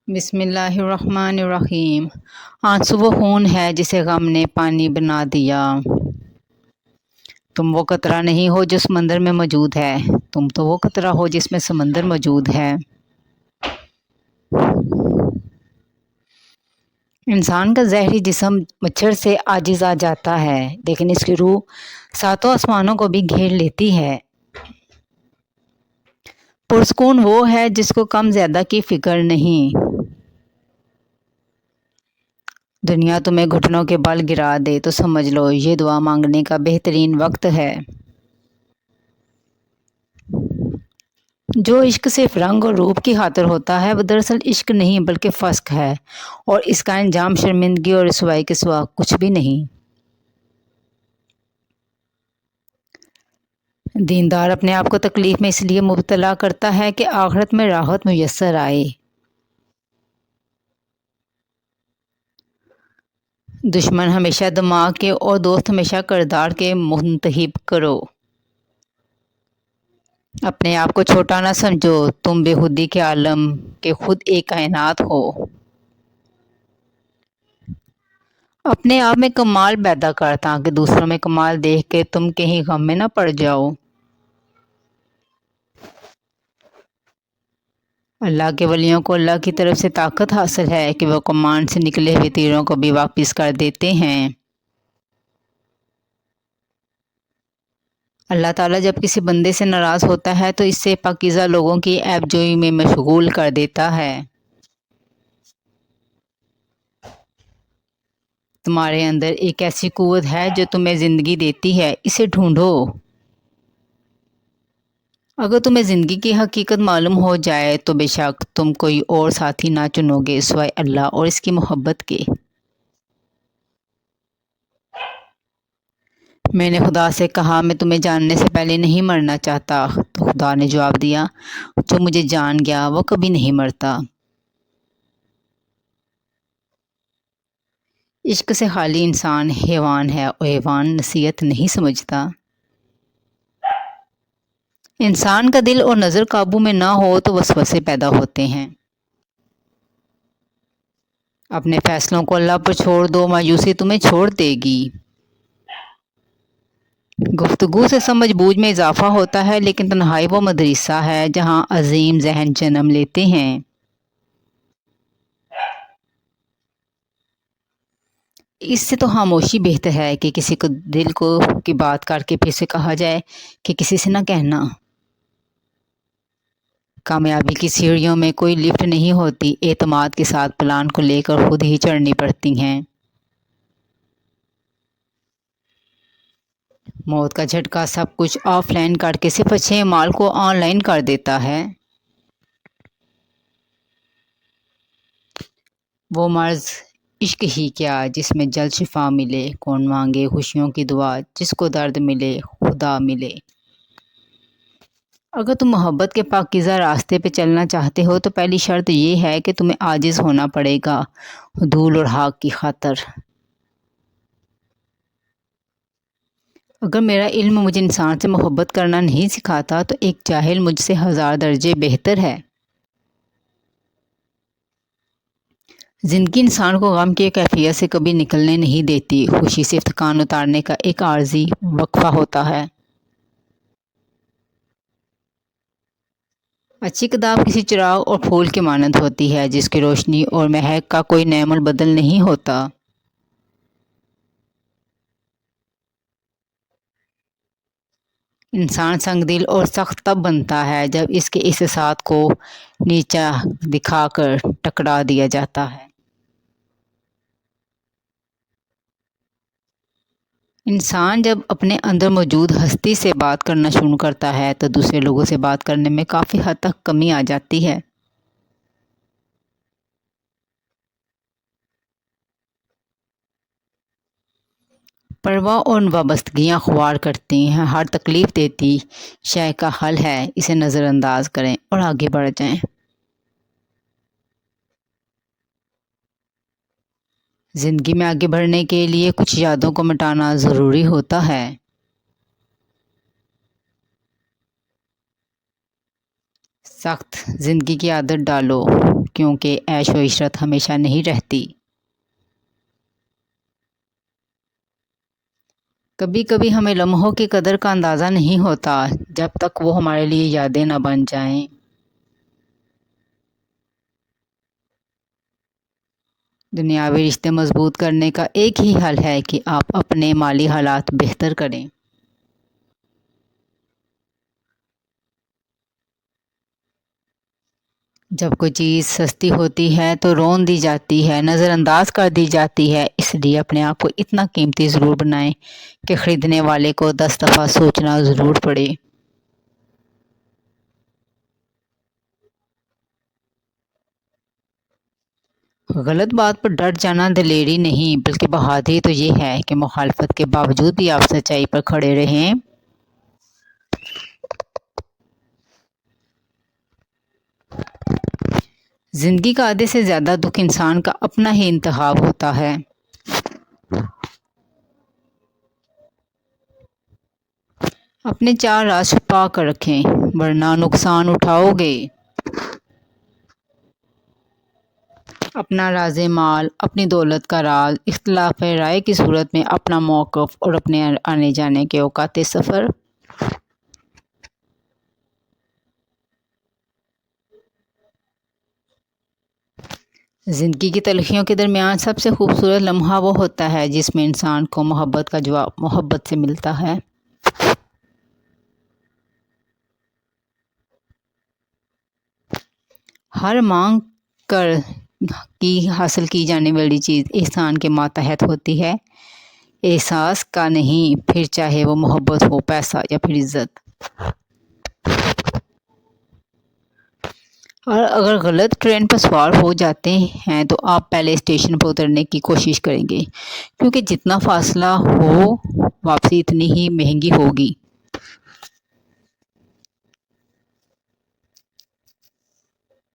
بسم اللہ الرحمن الرحیم۔ آنسو وہ خون ہے جسے غم نے پانی بنا دیا۔ تم وہ قطرہ نہیں ہو جو سمندر میں موجود ہے، تم تو وہ قطرہ ہو جس میں سمندر موجود ہے۔ انسان کا زہری جسم مچھر سے عاجز آ جاتا ہے، لیکن اس کی روح ساتوں آسمانوں کو بھی گھیر لیتی ہے۔ پرسکون وہ ہے جس کو کم زیادہ کی فکر نہیں۔ دنیا تمہیں گھٹنوں کے بل گرا دے تو سمجھ لو یہ دعا مانگنے کا بہترین وقت ہے۔ جو عشق صرف رنگ اور روپ کی خاطر ہوتا ہے وہ دراصل عشق نہیں بلکہ فسق ہے، اور اس کا انجام شرمندگی اور رسوائی کے سوا کچھ بھی نہیں۔ دیندار اپنے آپ کو تکلیف میں اس لیے مبتلا کرتا ہے کہ آخرت میں راحت میسر آئے۔ دشمن ہمیشہ دماغ کے اور دوست ہمیشہ کردار کے منتخب کرو۔ اپنے آپ کو چھوٹا نہ سمجھو، تم بے خودی کے عالم کے خود ایک کائنات ہو۔ اپنے آپ میں کمال پیدا کر تاکہ دوسروں میں کمال دیکھ کے تم کہیں غم میں نہ پڑ جاؤ۔ اللہ کے ولیوں کو اللہ کی طرف سے طاقت حاصل ہے کہ وہ کمان سے نکلے ہوئے تیروں کو بھی واپس کر دیتے ہیں۔ اللہ تعالیٰ جب کسی بندے سے ناراض ہوتا ہے تو اس سے پاکیزہ لوگوں کی عیب جوئی میں مشغول کر دیتا ہے۔ تمہارے اندر ایک ایسی قوت ہے جو تمہیں زندگی دیتی ہے، اسے ڈھونڈو۔ اگر تمہیں زندگی کی حقیقت معلوم ہو جائے تو بے شک تم کوئی اور ساتھی نہ چنو گے سوائے اللہ اور اس کی محبت کے۔ میں نے خدا سے کہا میں تمہیں جاننے سے پہلے نہیں مرنا چاہتا، تو خدا نے جواب دیا جو مجھے جان گیا وہ کبھی نہیں مرتا۔ عشق سے خالی انسان حیوان ہے اور حیوان نصیحت نہیں سمجھتا۔ انسان کا دل اور نظر قابو میں نہ ہو تو وسوسے پیدا ہوتے ہیں۔ اپنے فیصلوں کو اللہ پر چھوڑ دو، مایوسی تمہیں چھوڑ دے گی۔ گفتگو سے سمجھ بوجھ میں اضافہ ہوتا ہے، لیکن تنہائی وہ مدرسہ ہے جہاں عظیم ذہن جنم لیتے ہیں۔ اس سے تو خاموشی بہتر ہے کہ کسی کو دل کی بات کر کے پھر سے کہا جائے کہ کسی سے نہ کہنا۔ کامیابی کی سیڑھیوں میں کوئی لفٹ نہیں ہوتی، اعتماد کے ساتھ پلان کو لے کر خود ہی چڑھنی پڑتی ہیں۔ موت کا جھٹکا سب کچھ آف لائن کر کے صرف اچھے اعمال کو آن لائن کر دیتا ہے۔ وہ مرض عشق ہی کیا جس میں جلد شفا ملے، کون مانگے خوشیوں کی دعا جس کو درد ملے خدا ملے۔ اگر تم محبت کے پاکیزہ راستے پہ چلنا چاہتے ہو تو پہلی شرط یہ ہے کہ تمہیں عاجز ہونا پڑے گا حدود اور حق کی خاطر۔ اگر میرا علم مجھے انسان سے محبت کرنا نہیں سکھاتا تو ایک جاہل مجھ سے 1000 درجے بہتر ہے۔ زندگی انسان کو غم کی کیفیت سے کبھی نکلنے نہیں دیتی، خوشی سے تھکان اتارنے کا ایک عارضی وقفہ ہوتا ہے۔ اچھی کتاب کسی چراغ اور پھول کی مانند ہوتی ہے جس کی روشنی اور مہک کا کوئی نعم البدل نہیں ہوتا۔ انسان سنگ دل اور سخت تب بنتا ہے جب اس کے احساسات کو نیچا دکھا کر ٹکرا دیا جاتا ہے۔ انسان جب اپنے اندر موجود ہستی سے بات کرنا شروع کرتا ہے تو دوسرے لوگوں سے بات کرنے میں کافی حد تک کمی آ جاتی ہے۔ پرواہ اور وابستگیاں خوار کرتی ہیں، ہر تکلیف دیتی شے کا حل ہے، اسے نظر انداز کریں اور آگے بڑھ جائیں۔ زندگی میں آگے بڑھنے کے لیے کچھ یادوں کو مٹانا ضروری ہوتا ہے۔ سخت زندگی کی عادت ڈالو کیونکہ عیش و عشرت ہمیشہ نہیں رہتی۔ کبھی کبھی ہمیں لمحوں کی قدر کا اندازہ نہیں ہوتا جب تک وہ ہمارے لیے یادیں نہ بن جائیں۔ دنیاوی رشتے مضبوط کرنے کا ایک ہی حل ہے کہ آپ اپنے مالی حالات بہتر کریں۔ جب کوئی چیز سستی ہوتی ہے تو رون دی جاتی ہے، نظر انداز کر دی جاتی ہے، اس لیے اپنے آپ کو اتنا قیمتی ضرور بنائیں کہ خریدنے والے کو 10 دفعہ سوچنا ضرور پڑے۔ غلط بات پر ڈٹ جانا دلیری نہیں بلکہ بہادری تو یہ ہے کہ مخالفت کے باوجود بھی آپ سچائی پر کھڑے رہیں۔ زندگی کا آدھے سے زیادہ دکھ انسان کا اپنا ہی انتخاب ہوتا ہے۔ اپنے 4 راز چھپا کر رکھیں ورنہ نقصان اٹھاؤ گے۔ اپنا راز مال، اپنی دولت کا راز، اختلاف رائے کی صورت میں اپنا موقف اور اپنے آنے جانے کے اوقات سفر۔ زندگی کی تلخیوں کے درمیان سب سے خوبصورت لمحہ وہ ہوتا ہے جس میں انسان کو محبت کا جواب محبت سے ملتا ہے۔ ہر مانگ کر کی حاصل کی جانے والی چیز احسان کے ماتحت ہوتی ہے، احساس کا نہیں، پھر چاہے وہ محبت ہو، پیسہ یا پھر عزت۔ اور اگر غلط ٹرین پر سوار ہو جاتے ہیں تو آپ پہلے اسٹیشن پر اترنے کی کوشش کریں گے کیونکہ جتنا فاصلہ ہو واپسی اتنی ہی مہنگی ہوگی۔